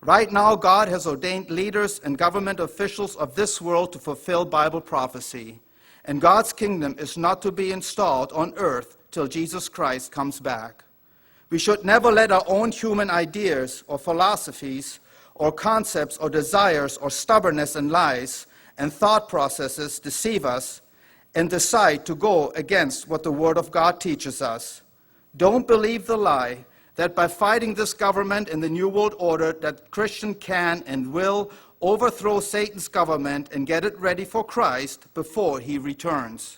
Right now, God has ordained leaders and government officials of this world to fulfill Bible prophecy. And God's kingdom is not to be installed on earth till Jesus Christ comes back. We should never let our own human ideas or philosophies or concepts or desires or stubbornness and lies and thought processes deceive us and decide to go against what the Word of God teaches us. Don't believe the lie that by fighting this government in the New World Order that Christian can and will overthrow Satan's government and get it ready for Christ before he returns.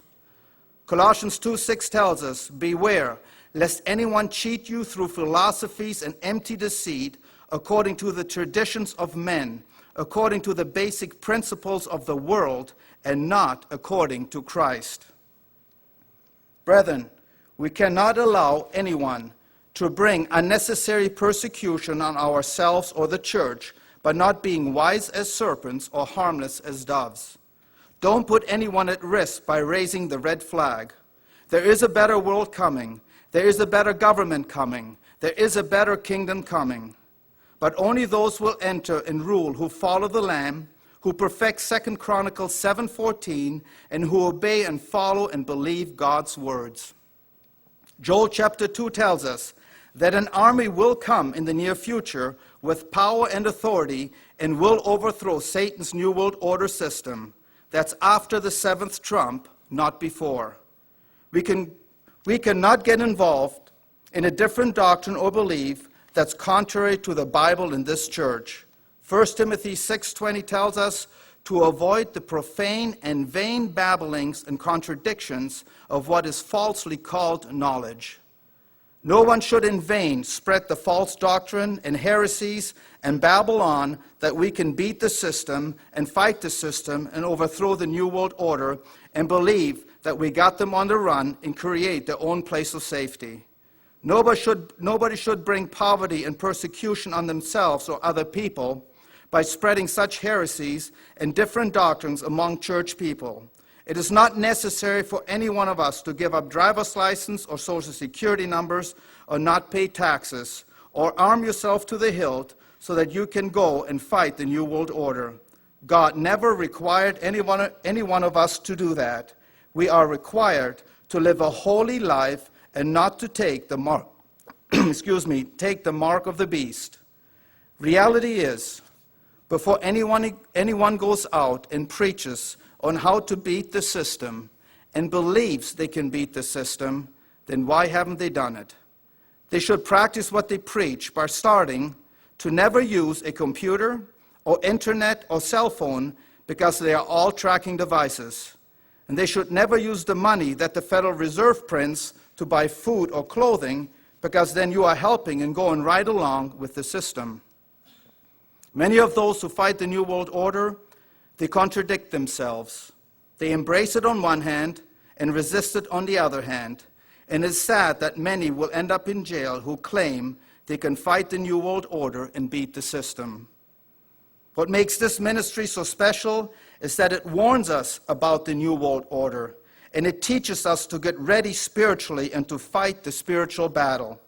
Colossians 2:6 tells us, "Beware, lest anyone cheat you through philosophies and empty deceit, according to the traditions of men, according to the basic principles of the world, and not according to Christ." Brethren, we cannot allow anyone to bring unnecessary persecution on ourselves or the church by not being wise as serpents or harmless as doves. Don't put anyone at risk by raising the red flag. There is a better world coming. There is a better government coming. There is a better kingdom coming. But only those will enter and rule who follow the Lamb, who perfect 2 Chronicles 7:14, and who obey and follow and believe God's words. Joel chapter 2 tells us that an army will come in the near future with power and authority and will overthrow Satan's New World Order system. That's after the seventh trump, not before. We cannot get involved in a different doctrine or belief that's contrary to the Bible in this church. 1 Timothy 6:20 tells us to avoid the profane and vain babblings and contradictions of what is falsely called knowledge. No one should in vain spread the false doctrine and heresies and babble on that we can beat the system and fight the system and overthrow the New World Order and believe that we got them on the run and create their own place of safety. Nobody should bring poverty and persecution on themselves or other people by spreading such heresies and different doctrines among church people. It is not necessary for any one of us to give up driver's license or social security numbers or not pay taxes or arm yourself to the hilt so that you can go and fight the New World Order. God never required any one of us to do that. We are required to live a holy life and not to take the mark, take the mark of the beast. Reality is, before anyone goes out and preaches on how to beat the system and believes they can beat the system, then why haven't they done it? They should practice what they preach by starting to never use a computer or internet or cell phone because they are all tracking devices. And they should never use the money that the Federal Reserve prints to buy food or clothing because then you are helping and going right along with the system. Many of those who fight the New World Order, they contradict themselves. They embrace it on one hand and resist it on the other hand. And it's sad that many will end up in jail who claim they can fight the New World Order and beat the system. What makes this ministry so special is that it warns us about the New World Order, and it teaches us to get ready spiritually and to fight the spiritual battle.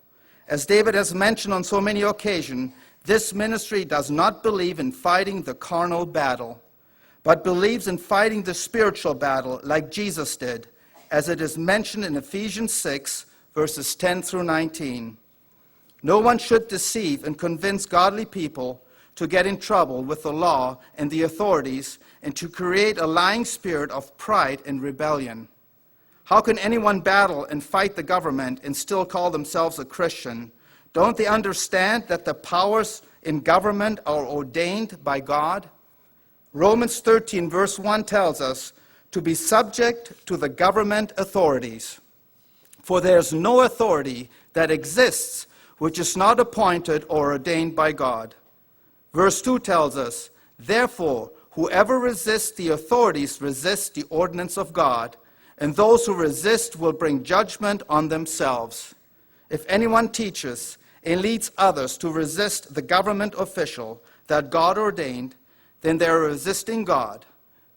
As David has mentioned on so many occasions, this ministry does not believe in fighting the carnal battle, but believes in fighting the spiritual battle like Jesus did, as it is mentioned in Ephesians 6, verses 10 through 19. No one should deceive and convince godly people to get in trouble with the law and the authorities and to create a lying spirit of pride and rebellion. How can anyone battle and fight the government and still call themselves a Christian? Don't they understand that the powers in government are ordained by God? Romans 13, verse 1 tells us to be subject to the government authorities. For there is no authority that exists which is not appointed or ordained by God. Verse 2 tells us, therefore, whoever resists the authorities resists the ordinance of God, and those who resist will bring judgment on themselves. If anyone teaches and leads others to resist the government official that God ordained, then they are resisting God.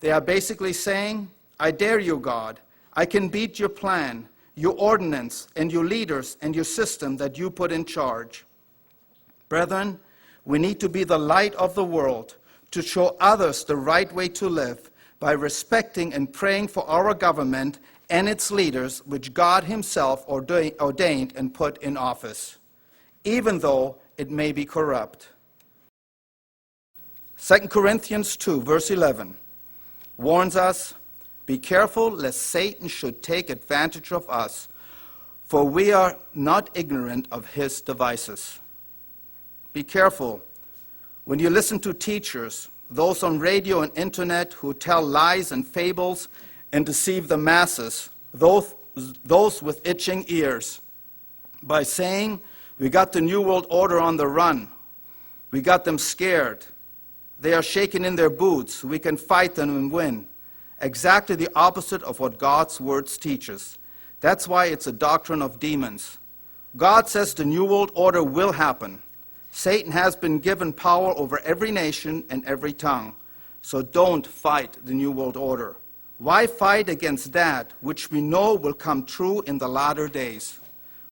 They are basically saying, I dare you, God. I can beat your plan, your ordinance, and your leaders and your system that you put in charge. Brethren, We need to be the light of the world, to show others the right way to live by respecting and praying for our government and its leaders, which God himself ordained and put in office, even though it may be corrupt. 2 Corinthians 2, verse 11, warns us, "Be careful lest Satan should take advantage of us, for we are not ignorant of his devices." Be careful when you listen to teachers, those on radio and internet who tell lies and fables and deceive the masses, those with itching ears, by saying, "We got the New World Order on the run. We got them scared. They are shaking in their boots. We can fight them and win." Exactly the opposite of what God's words teaches. That's why it's a doctrine of demons. God says the New World Order will happen. Satan has been given power over every nation and every tongue. So don't fight the New World Order. Why fight against that which we know will come true in the latter days?